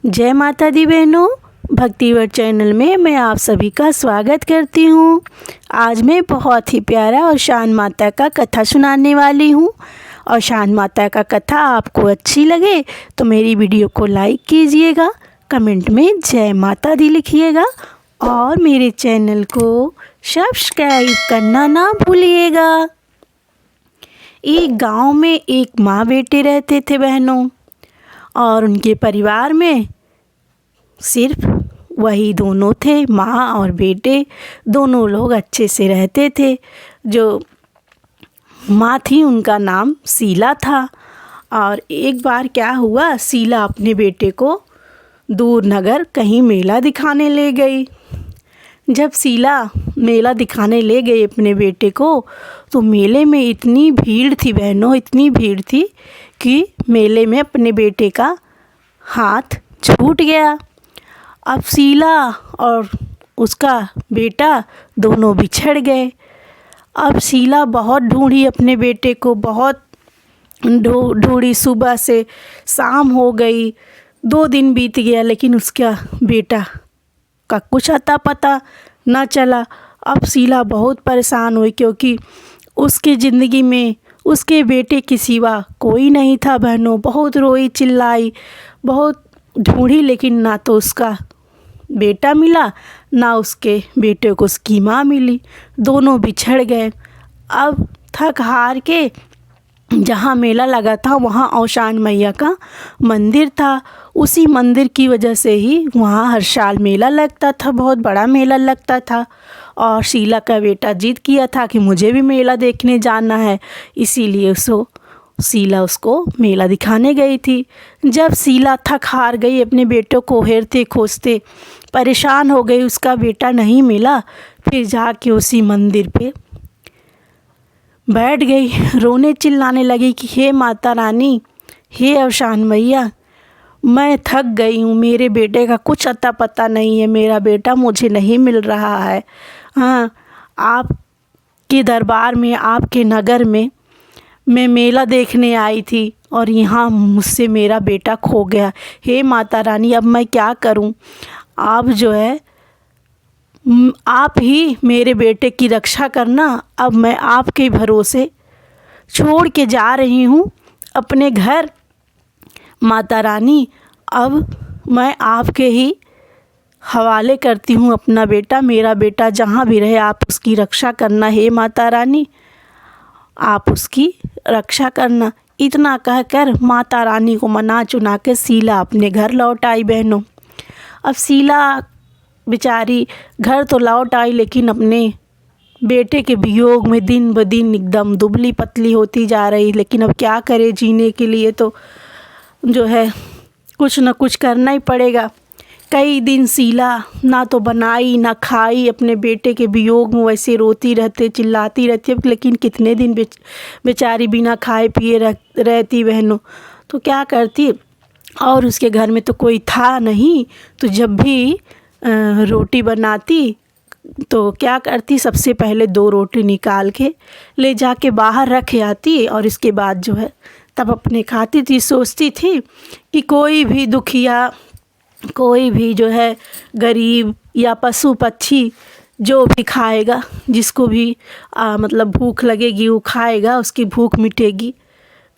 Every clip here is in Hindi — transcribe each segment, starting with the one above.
जय माता दी बहनों, भक्तिवर चैनल में मैं आप सभी का स्वागत करती हूँ। आज मैं बहुत ही प्यारा और शान माता का कथा सुनाने वाली हूँ। और शान माता का कथा आपको अच्छी लगे तो मेरी वीडियो को लाइक कीजिएगा, कमेंट में जय माता दी लिखिएगा और मेरे चैनल को सब्सक्राइब करना ना भूलिएगा। एक गांव में एक माँ बेटे रहते थे बहनों, और उनके परिवार में सिर्फ वही दोनों थे, माँ और बेटे। दोनों लोग अच्छे से रहते थे। जो माँ थी उनका नाम शीला था। और एक बार क्या हुआ, शीला अपने बेटे को दूर नगर कहीं मेला दिखाने ले गई। जब शीला मेला दिखाने ले गई अपने बेटे को, तो मेले में इतनी भीड़ थी बहनों, इतनी भीड़ थी कि मेले में अपने बेटे का हाथ छूट गया। अब शीला और उसका बेटा दोनों बिछड़ गए। अब शीला बहुत ढूंढी अपने बेटे को, बहुत ढूंढी, सुबह से शाम हो गई, 2 दिन बीत गया, लेकिन उसका बेटा का कुछ अता पता न चला। अब शीला बहुत परेशान हुई, क्योंकि उसकी ज़िंदगी में उसके बेटे के सिवा कोई नहीं था बहनों। बहुत रोई चिल्लाई, बहुत ढूंढी, लेकिन ना तो उसका बेटा मिला, ना उसके बेटे को उसकी माँ मिली। दोनों बिछड़ गए। अब थक हार के जहाँ मेला लगा था वहाँ औशान मैया का मंदिर था। उसी मंदिर की वजह से ही वहाँ हर साल मेला लगता था, बहुत बड़ा मेला लगता था। और शीला का बेटा जिद किया था कि मुझे भी मेला देखने जाना है, इसीलिए शीला उसको मेला दिखाने गई थी। जब शीला थक हार गई, अपने बेटों को हेरते खोजते परेशान हो गई, उसका बेटा नहीं मिला, फिर जाके उसी मंदिर पे बैठ गई, रोने चिल्लाने लगी कि हे माता रानी, हे औशान मैया, मैं थक गई हूँ, मेरे बेटे का कुछ अता पता नहीं है, मेरा बेटा मुझे नहीं मिल रहा है। हाँ, आपके दरबार में, आपके नगर में मैं मेला देखने आई थी और यहाँ मुझसे मेरा बेटा खो गया। हे माता रानी, अब मैं क्या करूँ? आप जो है, आप ही मेरे बेटे की रक्षा करना। अब मैं आपके भरोसे छोड़ के जा रही हूँ अपने घर। माता रानी, अब मैं आपके ही हवाले करती हूँ अपना बेटा। मेरा बेटा जहाँ भी रहे आप उसकी रक्षा करना। हे माता रानी, आप उसकी रक्षा करना। इतना कहकर माता रानी को मना चुना के शीला अपने घर लौट आई बहनों। अब शीला बेचारी घर तो लौट आई, लेकिन अपने बेटे के वियोग में दिन ब दिन एकदम दुबली पतली होती जा रही। लेकिन अब क्या करे, जीने के लिए तो जो है कुछ न कुछ करना ही पड़ेगा। कई दिन शीला ना तो बनाई ना खाई, अपने बेटे के वियोग में वैसे रोती रहती, चिल्लाती रहती। लेकिन कितने दिन बेचारी बिना खाए पिए रहती बहनों, तो क्या करती। और उसके घर में तो कोई था नहीं, तो जब भी रोटी बनाती तो क्या करती, सबसे पहले 2 रोटी निकाल के ले जाके बाहर रख आती, और इसके बाद जो है तब अपने खाती थी। सोचती थी कि कोई भी दुखिया, कोई भी जो है गरीब या पशु पक्षी जो भी खाएगा, जिसको भी मतलब भूख लगेगी वो खाएगा, उसकी भूख मिटेगी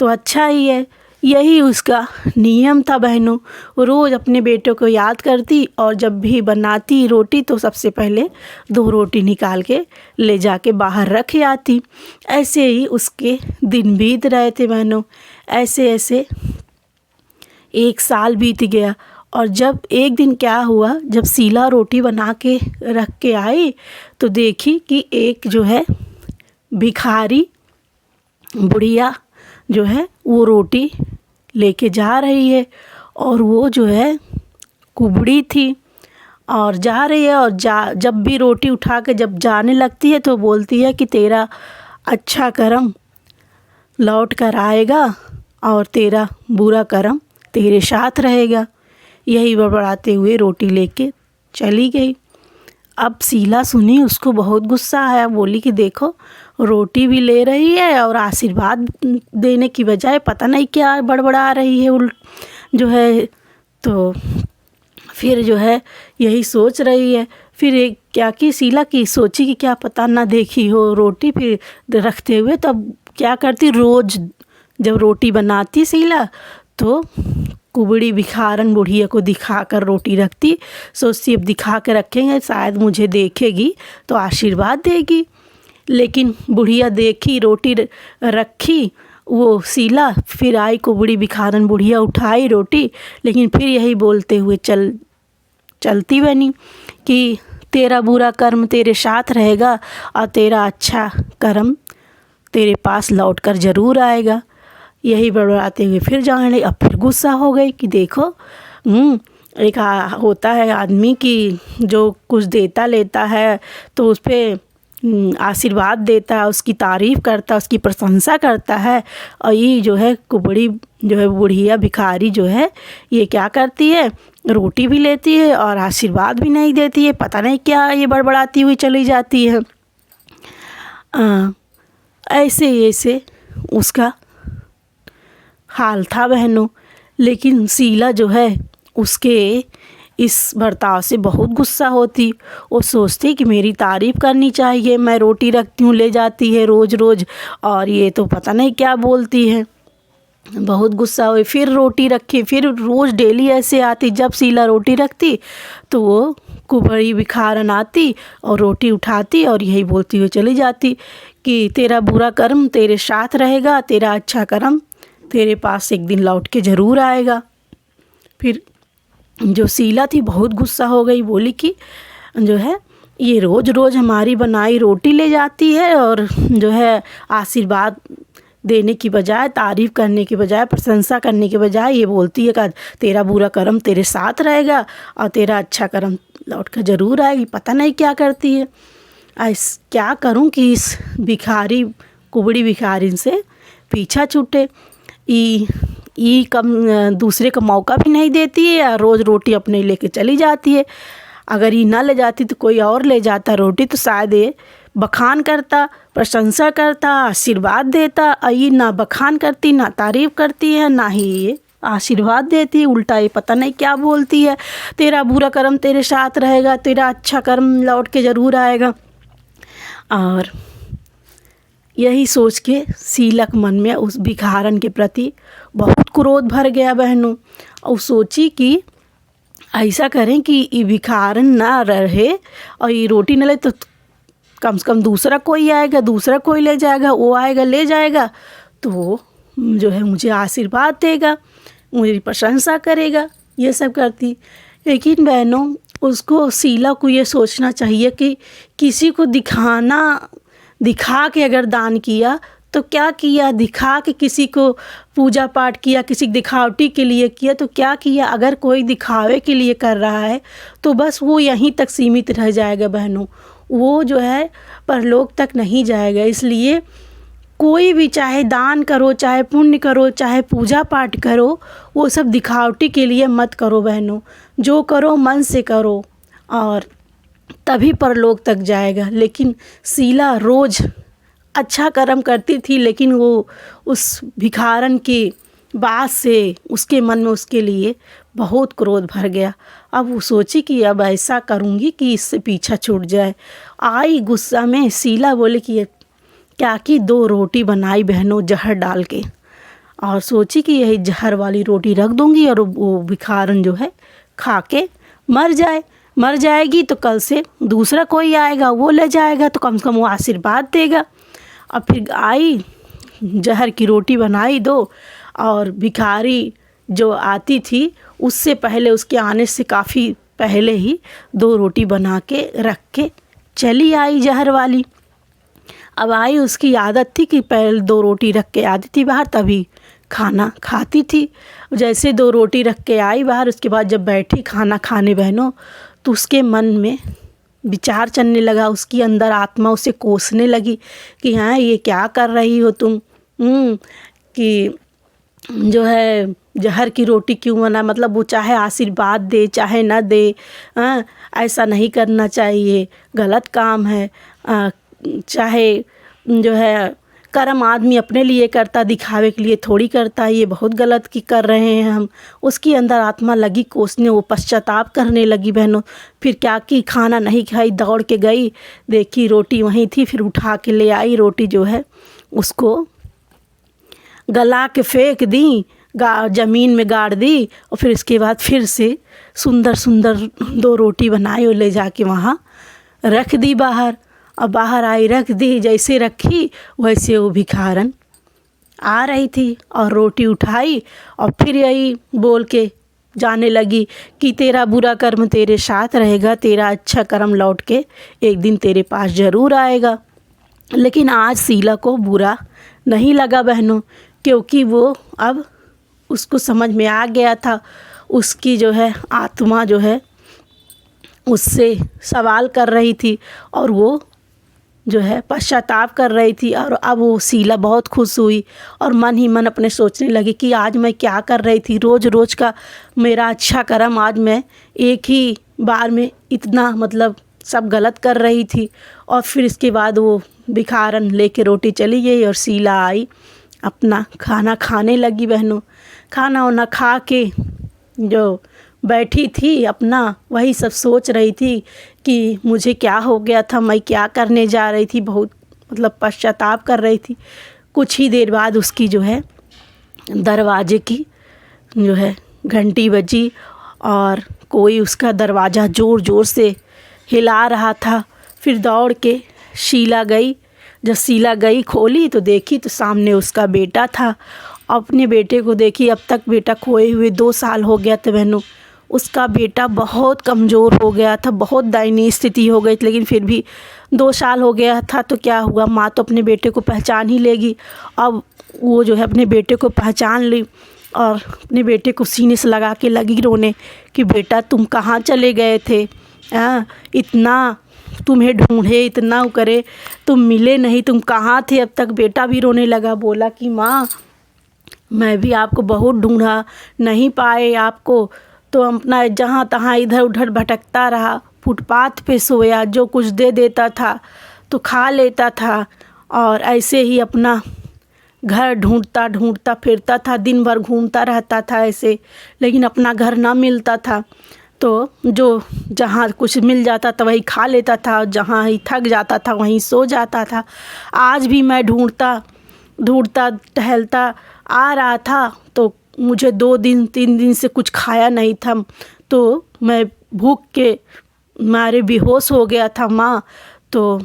तो अच्छा ही है। यही उसका नियम था बहनों। रोज़ अपने बेटों को याद करती, और जब भी बनाती रोटी तो सबसे पहले 2 रोटी निकाल के ले जाके बाहर रख आती। ऐसे ही उसके दिन बीत रहे थे बहनों। ऐसे ऐसे 1 साल बीत गया। और जब एक दिन क्या हुआ, जब शीला रोटी बना के रख के आई तो देखी कि एक जो है भिखारी बुढ़िया जो है वो रोटी लेके जा रही है, और वो जो है कुबड़ी थी और जा रही है। और जब भी रोटी उठा के जब जाने लगती है तो बोलती है कि तेरा अच्छा कर्म लौट कर आएगा और तेरा बुरा कर्म तेरे साथ रहेगा। यही बड़बड़ाते हुए रोटी लेके चली गई। अब शीला सुनी, उसको बहुत गुस्सा आया। बोली कि देखो, रोटी भी ले रही है और आशीर्वाद देने की बजाय पता नहीं क्या बड़बड़ा रही है जो है। तो फिर जो है यही सोच रही है। फिर एक क्या कि शीला की सोची कि क्या पता ना देखी हो रोटी, फिर रखते हुए तब क्या करती, रोज़ जब रोटी बनाती शीला तो कुबड़ी भिखारन बुढ़िया को दिखा कर रोटी रखती। सोचती अब दिखा कर रखेंगे शायद मुझे देखेगी तो आशीर्वाद देगी। लेकिन बुढ़िया देखी रोटी रखी वो शीला, फिर आई कुबड़ी भिखारन बुढ़िया उठाई रोटी, लेकिन फिर यही बोलते हुए चलती बनी कि तेरा बुरा कर्म तेरे साथ रहेगा और तेरा अच्छा कर्म तेरे पास लौट कर ज़रूर आएगा। यही बड़बड़ाते हुए फिर जाने लगी। अब फिर गुस्सा हो गई कि देखो एक होता है आदमी कि जो कुछ देता लेता है तो उस पर आशीर्वाद देता है, उसकी तारीफ़ करता है, उसकी प्रशंसा करता है। और ये जो है कुबड़ी जो है बुढ़िया भिखारी जो है ये क्या करती है, रोटी भी लेती है और आशीर्वाद भी नहीं देती है। पता नहीं क्या ये बड़बड़ाती हुई चली जाती है। ऐसे उसका हाल था बहनों। लेकिन शीला जो है उसके इस बर्ताव से बहुत गुस्सा होती। वो सोचती कि मेरी तारीफ़ करनी चाहिए, मैं रोटी रखती हूँ ले जाती है रोज़ रोज़, और ये तो पता नहीं क्या बोलती है। बहुत गुस्सा हुई, फिर रोटी रखी, फिर रोज़ डेली ऐसे आती। जब शीला रोटी रखती तो वो कुबड़ी भिखारन आती और रोटी उठाती और यही बोलती हुई चली जाती कि तेरा बुरा कर्म तेरे साथ रहेगा, तेरा अच्छा कर्म तेरे पास एक दिन लौट के ज़रूर आएगा। फिर जो शीला थी बहुत गुस्सा हो गई, बोली कि जो है ये रोज़ रोज़ हमारी बनाई रोटी ले जाती है और जो है आशीर्वाद देने की बजाय, तारीफ़ करने की बजाय, प्रशंसा करने की बजाय ये बोलती है कि तेरा बुरा कर्म तेरे साथ रहेगा और तेरा अच्छा कर्म लौट कर ज़रूर आएगी। पता नहीं क्या करती है। क्या करूं कि इस भिखारी कुबड़ी भिखारी से पीछा छूटे। ई कम दूसरे का मौका भी नहीं देती है या रोज़ रोटी अपने लेके चली जाती है। अगर ये ना ले जाती तो कोई और ले जाता रोटी तो शायद ये बखान करता, प्रशंसा करता, आशीर्वाद देता। ये ना बखान करती, ना तारीफ़ करती है, ना ही ये आशीर्वाद देती है। उल्टा ये पता नहीं क्या बोलती है, तेरा बुरा कर्म तेरे साथ रहेगा, तेरा अच्छा कर्म लौट के ज़रूर आएगा। और यही सोच के शीला के मन में उस भिखारन के प्रति बहुत क्रोध भर गया बहनों। और सोची कि ऐसा करें कि ये भिखारन ना रहे और ये रोटी न ले तो कम से कम दूसरा कोई आएगा, दूसरा कोई ले जाएगा, वो आएगा ले जाएगा तो वो जो है मुझे आशीर्वाद देगा, मेरी प्रशंसा करेगा। ये सब करती। लेकिन बहनों उसको शीला को ये सोचना चाहिए कि किसी को दिखा के अगर दान किया तो क्या किया, दिखा के किसी को पूजा पाठ किया, किसी दिखावटी के लिए किया तो क्या किया। अगर कोई दिखावे के लिए कर रहा है तो बस वो यहीं तक सीमित रह जाएगा बहनों, वो जो है परलोक तक नहीं जाएगा। इसलिए कोई भी चाहे दान करो, चाहे पुण्य करो, चाहे पूजा पाठ करो, वो सब दिखावटी के लिए मत करो बहनों। जो करो मन से करो और तभी परलोक तक जाएगा। लेकिन शीला रोज़ अच्छा कर्म करती थी, लेकिन वो उस भिखारन की बात से उसके मन में उसके लिए बहुत क्रोध भर गया। अब वो सोची कि अब ऐसा करूँगी कि इससे पीछा छूट जाए। आई गुस्सा में शीला बोले कि क्या कि 2 रोटी बनाई बहनों जहर डाल के, और सोची कि यही जहर वाली रोटी रख दूँगी और वो भिखारन जो है खा के मर जाएगी तो कल से दूसरा कोई आएगा वो ले जाएगा तो कम से कम वो आशीर्वाद देगा। और फिर आई जहर की रोटी बनाई 2, और भिखारी जो आती थी उससे पहले, उसके आने से काफ़ी पहले ही 2 रोटी बना के रख के चली आई जहर वाली। अब आई, उसकी आदत थी कि पहले 2 रोटी रख के आती थी बाहर तभी खाना खाती थी। जैसे 2 रोटी रख के आई बाहर, उसके बाद जब बैठी खाना खाने बहनों तो उसके मन में विचार चलने लगा, उसकी अंदर आत्मा उसे कोसने लगी कि हाँ ये क्या कर रही हो तुम, कि जो है जहर की रोटी क्यों बना, मतलब वो चाहे आशीर्वाद दे चाहे न दे, ऐसा नहीं करना चाहिए, गलत काम है। चाहे जो है कर्म आदमी अपने लिए करता, दिखावे के लिए थोड़ी करता। ये बहुत गलत की कर रहे हैं हम। उसकी अंदर आत्मा लगी कोसने, वो पश्चाताप करने लगी बहनों। फिर क्या की, खाना नहीं खाई, दौड़ के गई, देखी रोटी वहीं थी, फिर उठा के ले आई रोटी जो है उसको गला के फेंक दी, ज़मीन में गाड़ दी। और फिर इसके बाद फिर से सुंदर सुंदर 2 रोटी बनाई और ले जाके वहाँ रख दी बाहर। और बाहर आई, रख दी, जैसे रखी वैसे वो भिखारन आ रही थी और रोटी उठाई और फिर यही बोल के जाने लगी कि तेरा बुरा कर्म तेरे साथ रहेगा, तेरा अच्छा कर्म लौट के एक दिन तेरे पास ज़रूर आएगा। लेकिन आज शीला को बुरा नहीं लगा बहनों, क्योंकि वो अब उसको समझ में आ गया था। उसकी जो है आत्मा जो है उससे सवाल कर रही थी और वो जो है पश्चाताप कर रही थी। और अब वो शीला बहुत खुश हुई और मन ही मन अपने सोचने लगी कि आज मैं क्या कर रही थी। रोज़ रोज़ का मेरा अच्छा कर्म आज मैं एक ही बार में इतना मतलब सब गलत कर रही थी। और फिर इसके बाद वो भिखारन लेके रोटी चली गई और शीला आई, अपना खाना खाने लगी बहनों। खाना वाना खा के जो बैठी थी अपना वही सब सोच रही थी कि मुझे क्या हो गया था, मैं क्या करने जा रही थी, बहुत मतलब पश्चाताप कर रही थी। कुछ ही देर बाद उसकी जो है दरवाजे की जो है घंटी बजी और कोई उसका दरवाज़ा ज़ोर ज़ोर से हिला रहा था। फिर दौड़ के शीला गई। जब शीला गई खोली तो देखी तो सामने उसका बेटा था। अपने बेटे को देखी, अब तक बेटा खोए हुए 2 साल हो गया था बहनों। उसका बेटा बहुत कमज़ोर हो गया था, बहुत दयनीय स्थिति हो गई थी। लेकिन फिर भी 2 साल हो गया था तो क्या हुआ, माँ तो अपने बेटे को पहचान ही लेगी। अब वो जो है अपने बेटे को पहचान ली और अपने बेटे को सीने से लगा के लगी रोने कि बेटा तुम कहाँ चले गए थे, इतना तुम्हें ढूंढे, इतना करे, तुम मिले नहीं, तुम कहाँ थे अब तक। बेटा भी रोने लगा, बोला कि माँ मैं भी आपको बहुत ढूंढा, नहीं पाए आपको, तो अपना जहाँ तहाँ इधर उधर भटकता रहा, फुटपाथ पे सोया, जो कुछ दे देता था तो खा लेता था और ऐसे ही अपना घर ढूंढता ढूंढता फिरता था, दिन भर घूमता रहता था ऐसे, लेकिन अपना घर ना मिलता था। तो जो जहाँ कुछ मिल जाता था वही खा लेता था, जहाँ ही थक जाता था वहीं सो जाता था। आज भी मैं ढूंढता ढूंढता टहलता आ रहा था तो मुझे 2 दिन 3 दिन से कुछ खाया नहीं था, तो मैं भूख के मारे बेहोश हो गया था माँ। तो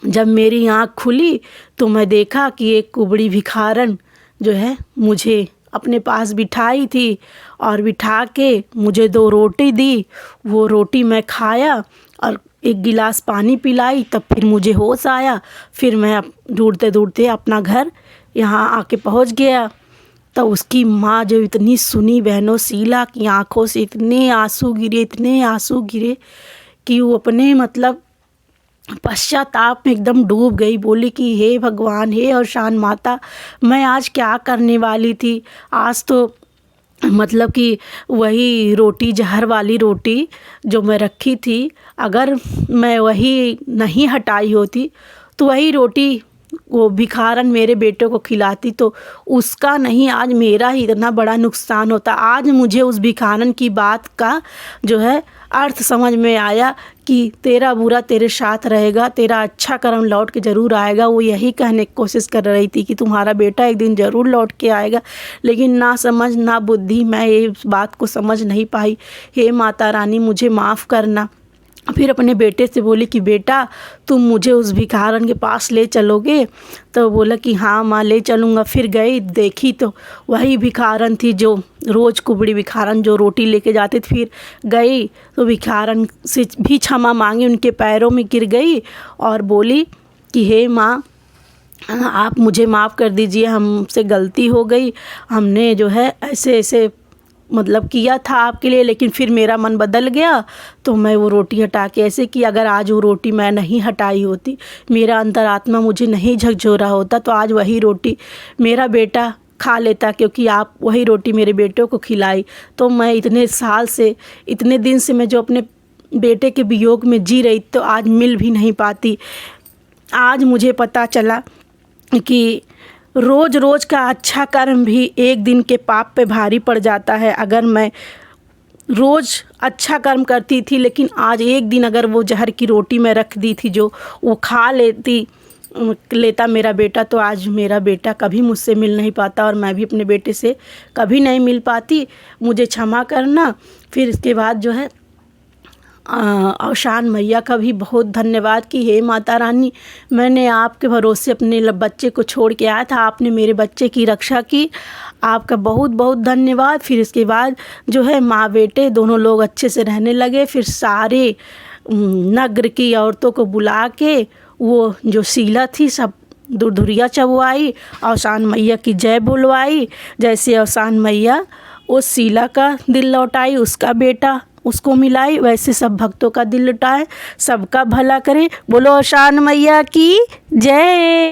जब मेरी आँख खुली तो मैं देखा कि एक कुबड़ी भिखारन जो है मुझे अपने पास बिठाई थी और बिठा के मुझे 2 रोटी दी। वो रोटी मैं खाया और 1 गिलास पानी पिलाई, तब फिर मुझे होश आया। फिर मैं ढूंढते ढूंढते अपना घर यहाँ आके पहुँच गया। तो उसकी माँ जो इतनी सुनी बहनों, शीला की आँखों से इतने आंसू गिरे कि वो अपने मतलब पश्चाताप में एकदम डूब गई। बोली कि हे भगवान, हे अवसान माता, मैं आज क्या करने वाली थी। आज तो मतलब कि वही रोटी, जहर वाली रोटी जो मैं रखी थी, अगर मैं वही नहीं हटाई होती तो वही रोटी वो भिखारन मेरे बेटे को खिलाती तो उसका नहीं, आज मेरा ही इतना बड़ा नुकसान होता। आज मुझे उस भिखारन की बात का जो है अर्थ समझ में आया कि तेरा बुरा तेरे साथ रहेगा, तेरा अच्छा कर्म लौट के ज़रूर आएगा। वो यही कहने की कोशिश कर रही थी कि तुम्हारा बेटा एक दिन ज़रूर लौट के आएगा, लेकिन ना समझ ना बुद्धि, मैं ये बात को समझ नहीं पाई। हे माता रानी मुझे माफ़ करना। फिर अपने बेटे से बोली कि बेटा तुम मुझे उस भिखारन के पास ले चलोगे। तो बोला कि हाँ माँ ले चलूँगा। फिर गई, देखी तो वही भिखारन थी जो रोज़ कुबड़ी भिखारन जो रोटी लेके जाती थी। फिर गई तो भिखारन से भी क्षमा मांगी, उनके पैरों में गिर गई और बोली कि हे माँ आप मुझे माफ़ कर दीजिए, हमसे गलती हो गई, हमने जो है ऐसे ऐसे मतलब किया था आपके लिए, लेकिन फिर मेरा मन बदल गया तो मैं वो रोटी हटा के ऐसे कि अगर आज वो रोटी मैं नहीं हटाई होती, मेरा अंतरात्मा मुझे नहीं झकझोरा होता, तो आज वही रोटी मेरा बेटा खा लेता, क्योंकि आप वही रोटी मेरे बेटे को खिलाई। तो मैं इतने साल से, इतने दिन से मैं जो अपने बेटे के वियोग में जी रही तो आज मिल भी नहीं पाती। आज मुझे पता चला कि रोज़ रोज़ का अच्छा कर्म भी एक दिन के पाप पे भारी पड़ जाता है। अगर मैं रोज़ अच्छा कर्म करती थी, लेकिन आज एक दिन अगर वो जहर की रोटी मैं रख दी थी, जो वो खा लेता मेरा बेटा, तो आज मेरा बेटा कभी मुझसे मिल नहीं पाता और मैं भी अपने बेटे से कभी नहीं मिल पाती। मुझे क्षमा करना। फिर इसके बाद जो है औशान मैया का भी बहुत धन्यवाद कि हे माता रानी, मैंने आपके भरोसे अपने बच्चे को छोड़ के आया था, आपने मेरे बच्चे की रक्षा की, आपका बहुत बहुत धन्यवाद। फिर इसके बाद जो है माँ बेटे दोनों लोग अच्छे से रहने लगे। फिर सारे नगर की औरतों को बुला के वो जो शीला थी सब दुरधुरिया चबवाई, औशान मैया की जय बुलवाई। जैसे औशान मैया उस शीला का दिल लौटाई, उसका बेटा उसको मिलाई, वैसे सब भक्तों का दिल लौटाए, सबका भला करे। बोलो औशान मैया की जय।